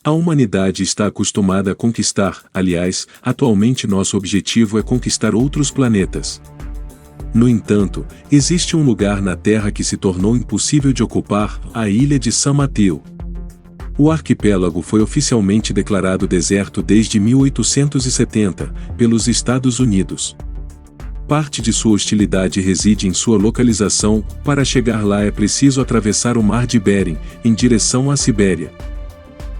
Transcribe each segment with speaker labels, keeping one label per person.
Speaker 1: A humanidade está acostumada a conquistar, aliás, atualmente nosso objetivo é conquistar outros planetas. No entanto, existe um lugar na Terra que se tornou impossível de ocupar, a ilha de San Mateo. O arquipélago foi oficialmente declarado deserto desde 1870, pelos Estados Unidos. Parte de sua hostilidade reside em sua localização. Para chegar lá é preciso atravessar o Mar de Bering, em direção à Sibéria.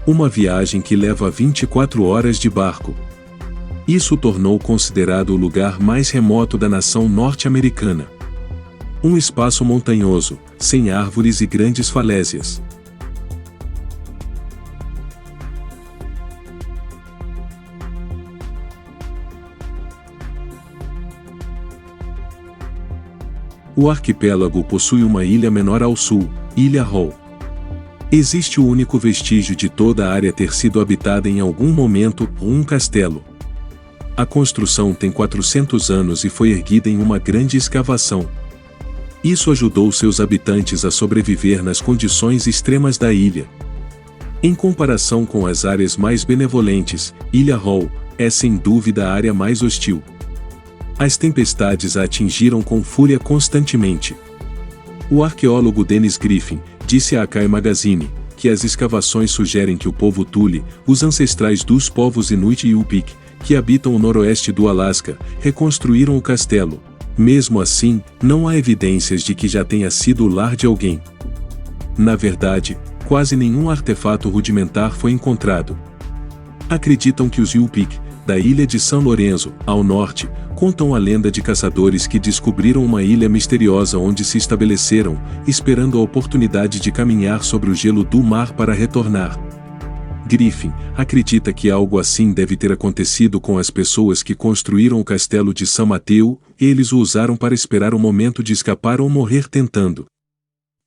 Speaker 1: Uma viagem que leva 24 horas de barco. Isso o tornou considerado o lugar mais remoto da nação norte-americana. Um espaço montanhoso, sem árvores e grandes falésias. O arquipélago possui uma ilha menor ao sul, Ilha Hall. Existe o único vestígio de toda a área ter sido habitada em algum momento, um castelo. A construção tem 400 anos e foi erguida em uma grande escavação. Isso ajudou seus habitantes a sobreviver nas condições extremas da ilha. Em comparação com as áreas mais benevolentes, Ilha Hall é sem dúvida a área mais hostil. As tempestades a atingiram com fúria constantemente. O arqueólogo Dennis Griffin disse à Akai Magazine que as escavações sugerem que o povo Thule, os ancestrais dos povos Inuit e Yupik, que habitam o noroeste do Alasca, reconstruíram o castelo. Mesmo assim, não há evidências de que já tenha sido o lar de alguém. Na verdade, quase nenhum artefato rudimentar foi encontrado. Acreditam que os Yupik, da ilha de São Lourenço, ao norte, contam a lenda de caçadores que descobriram uma ilha misteriosa onde se estabeleceram, esperando a oportunidade de caminhar sobre o gelo do mar para retornar. Griffin acredita que algo assim deve ter acontecido com as pessoas que construíram o castelo de San Mateo, eles o usaram para esperar o momento de escapar ou morrer tentando.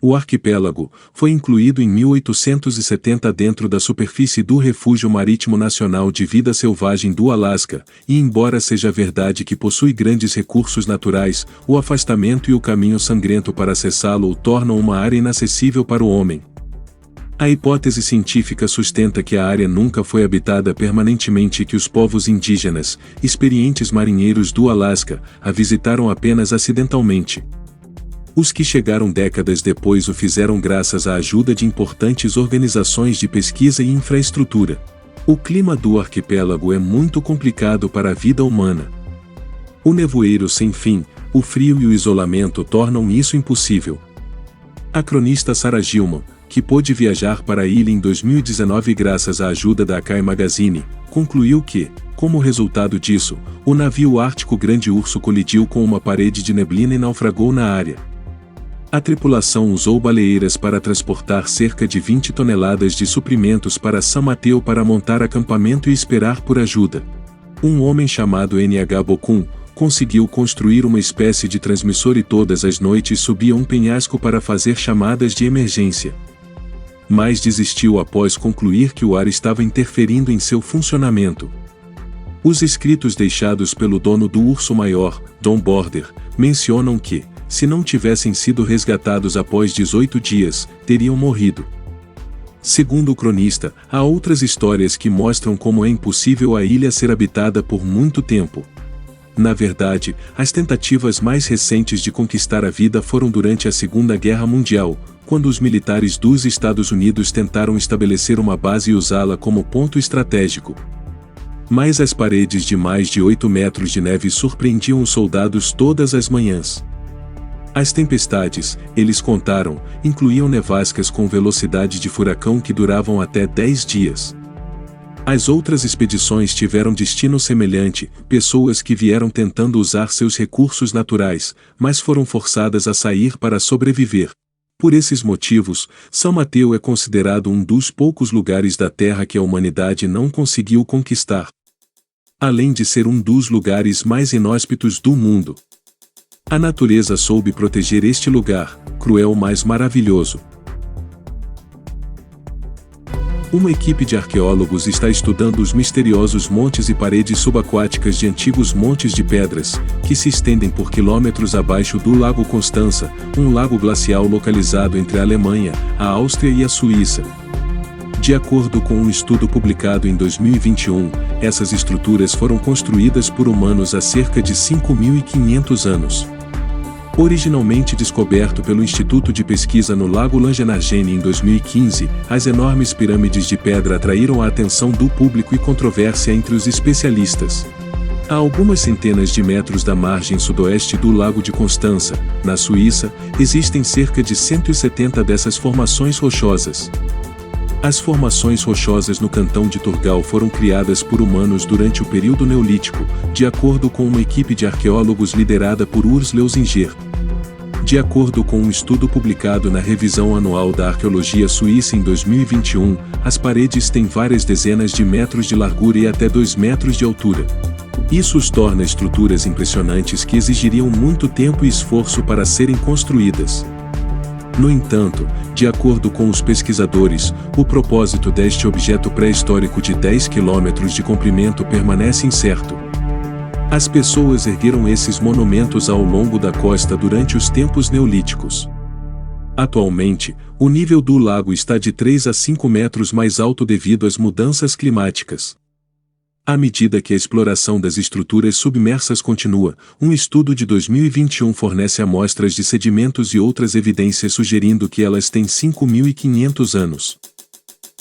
Speaker 1: O arquipélago foi incluído em 1870 dentro da superfície do Refúgio Marítimo Nacional de Vida Selvagem do Alasca, e embora seja verdade que possui grandes recursos naturais, o afastamento e o caminho sangrento para acessá-lo o tornam uma área inacessível para o homem. A hipótese científica sustenta que a área nunca foi habitada permanentemente e que os povos indígenas, experientes marinheiros do Alasca, a visitaram apenas acidentalmente. Os que chegaram décadas depois o fizeram graças à ajuda de importantes organizações de pesquisa e infraestrutura. O clima do arquipélago é muito complicado para a vida humana. O nevoeiro sem fim, o frio e o isolamento tornam isso impossível. A cronista Sarah Gilman, que pôde viajar para a ilha em 2019 graças à ajuda da Akai Magazine, concluiu que, como resultado disso, o navio ártico Grande Urso colidiu com uma parede de neblina e naufragou na área. A tripulação usou baleeiras para transportar cerca de 20 toneladas de suprimentos para San Mateo para montar acampamento e esperar por ajuda. Um homem chamado NH Bokun conseguiu construir uma espécie de transmissor e todas as noites subia um penhasco para fazer chamadas de emergência. Mas desistiu após concluir que o ar estava interferindo em seu funcionamento. Os escritos deixados pelo dono do Urso Maior, Don Border, mencionam que, se não tivessem sido resgatados após 18 dias, teriam morrido. Segundo o cronista, há outras histórias que mostram como é impossível a ilha ser habitada por muito tempo. Na verdade, as tentativas mais recentes de conquistar a vida foram durante a Segunda Guerra Mundial, quando os militares dos Estados Unidos tentaram estabelecer uma base e usá-la como ponto estratégico. Mas as paredes de mais de 8 metros de neve surpreendiam os soldados todas as manhãs. As tempestades, eles contaram, incluíam nevascas com velocidade de furacão que duravam até 10 dias. As outras expedições tiveram destino semelhante, pessoas que vieram tentando usar seus recursos naturais, mas foram forçadas a sair para sobreviver. Por esses motivos, San Mateo é considerado um dos poucos lugares da Terra que a humanidade não conseguiu conquistar. Além de ser um dos lugares mais inóspitos do mundo. A natureza soube proteger este lugar, cruel mas maravilhoso. Uma equipe de arqueólogos está estudando os misteriosos montes e paredes subaquáticas de antigos montes de pedras, que se estendem por quilômetros abaixo do Lago Constança, um lago glacial localizado entre a Alemanha, a Áustria e a Suíça. De acordo com um estudo publicado em 2021, essas estruturas foram construídas por humanos há cerca de 5.500 anos. Originalmente descoberto pelo Instituto de Pesquisa no Lago Langenargene em 2015, as enormes pirâmides de pedra atraíram a atenção do público e controvérsia entre os especialistas. A algumas centenas de metros da margem sudoeste do Lago de Constança, na Suíça, existem cerca de 170 dessas formações rochosas. As formações rochosas no cantão de Turgal foram criadas por humanos durante o período Neolítico, de acordo com uma equipe de arqueólogos liderada por Urs Leusinger. De acordo com um estudo publicado na Revisão Anual da Arqueologia Suíça em 2021, as paredes têm várias dezenas de metros de largura e até 2 metros de altura. Isso os torna estruturas impressionantes que exigiriam muito tempo e esforço para serem construídas. No entanto, de acordo com os pesquisadores, o propósito deste objeto pré-histórico de 10 km de comprimento permanece incerto. As pessoas ergueram esses monumentos ao longo da costa durante os tempos neolíticos. Atualmente, o nível do lago está de 3 a 5 metros mais alto devido às mudanças climáticas. À medida que a exploração das estruturas submersas continua, um estudo de 2021 fornece amostras de sedimentos e outras evidências sugerindo que elas têm 5.500 anos.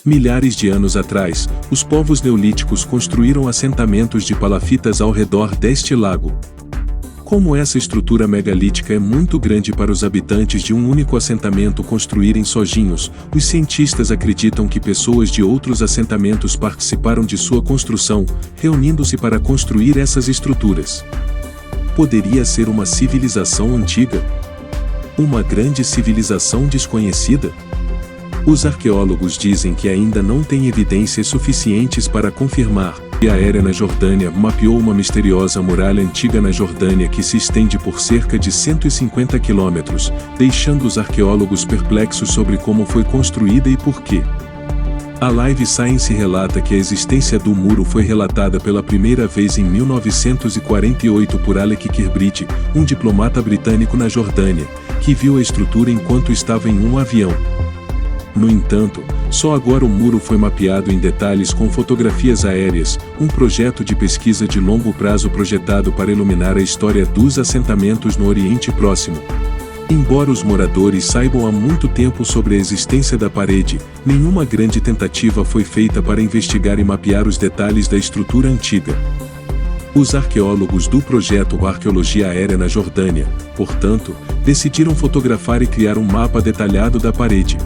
Speaker 1: Milhares de anos atrás, os povos neolíticos construíram assentamentos de palafitas ao redor deste lago. Como essa estrutura megalítica é muito grande para os habitantes de um único assentamento construírem sozinhos, os cientistas acreditam que pessoas de outros assentamentos participaram de sua construção, reunindo-se para construir essas estruturas. Poderia ser uma civilização antiga? Uma grande civilização desconhecida? Os arqueólogos dizem que ainda não têm evidências suficientes para confirmar. A aérea na Jordânia mapeou uma misteriosa muralha antiga na Jordânia que se estende por cerca de 150 quilômetros, deixando os arqueólogos perplexos sobre como foi construída e por quê. A Live Science relata que a existência do muro foi relatada pela primeira vez em 1948 por Alec Kirkbride, um diplomata britânico na Jordânia, que viu a estrutura enquanto estava em um avião. No entanto, só agora o muro foi mapeado em detalhes com fotografias aéreas, um projeto de pesquisa de longo prazo projetado para iluminar a história dos assentamentos no Oriente Próximo. Embora os moradores saibam há muito tempo sobre a existência da parede, nenhuma grande tentativa foi feita para investigar e mapear os detalhes da estrutura antiga. Os arqueólogos do projeto Arqueologia Aérea na Jordânia, portanto, decidiram fotografar e criar um mapa detalhado da parede.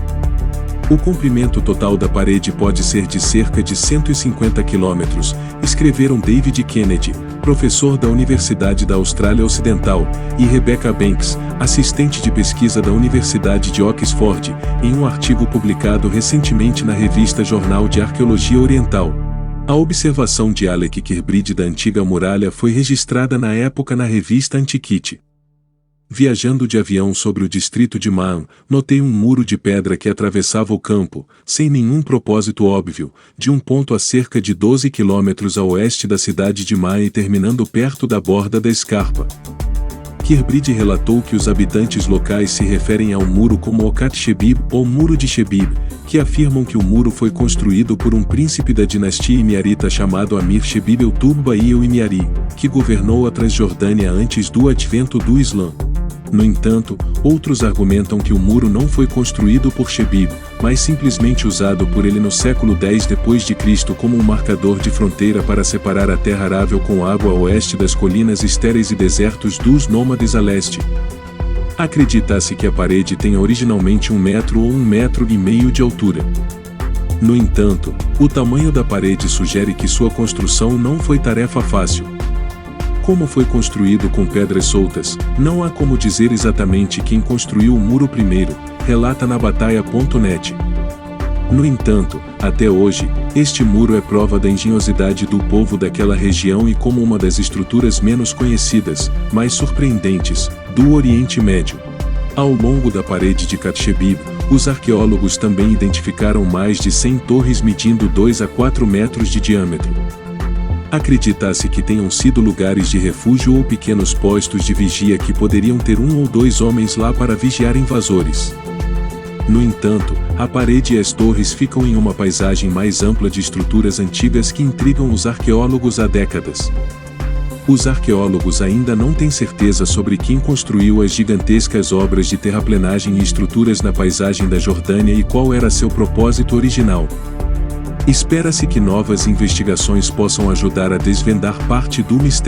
Speaker 1: O comprimento total da parede pode ser de cerca de 150 quilômetros, escreveram David Kennedy, professor da Universidade da Austrália Ocidental, e Rebecca Banks, assistente de pesquisa da Universidade de Oxford, em um artigo publicado recentemente na revista Jornal de Arqueologia Oriental. A observação de Alec Kirkbride da antiga muralha foi registrada na época na revista Antiquity. Viajando de avião sobre o distrito de Ma'an, notei um muro de pedra que atravessava o campo, sem nenhum propósito óbvio, de um ponto a cerca de 12 quilômetros a oeste da cidade de Ma'an e terminando perto da borda da escarpa. Kirkbride relatou que os habitantes locais se referem ao muro como Okat Shebib ou Muro de Shebib, que afirmam que o muro foi construído por um príncipe da dinastia imiarita chamado Amir Shebib el-Tubba'i el-Imiari, que governou a Transjordânia antes do advento do Islã. No entanto, outros argumentam que o muro não foi construído por Shebib, mas simplesmente usado por ele no século X d.C. como um marcador de fronteira para separar a terra arável com água a oeste das colinas estéreis e desertos dos nômades a leste. Acredita-se que a parede tenha originalmente 1 metro ou 1,5 metros de altura. No entanto, o tamanho da parede sugere que sua construção não foi tarefa fácil. Como foi construído com pedras soltas, não há como dizer exatamente quem construiu o muro primeiro, relata na Bataia.net. No entanto, até hoje, este muro é prova da engenhosidade do povo daquela região e como uma das estruturas menos conhecidas, mais surpreendentes, do Oriente Médio. Ao longo da parede de Kat Shebib, os arqueólogos também identificaram mais de 100 torres medindo 2 a 4 metros de diâmetro. Acredita-se que tenham sido lugares de refúgio ou pequenos postos de vigia que poderiam ter 1 ou 2 homens lá para vigiar invasores. No entanto, a parede e as torres ficam em uma paisagem mais ampla de estruturas antigas que intrigam os arqueólogos há décadas. Os arqueólogos ainda não têm certeza sobre quem construiu as gigantescas obras de terraplenagem e estruturas na paisagem da Jordânia e qual era seu propósito original. Espera-se que novas investigações possam ajudar a desvendar parte do mistério.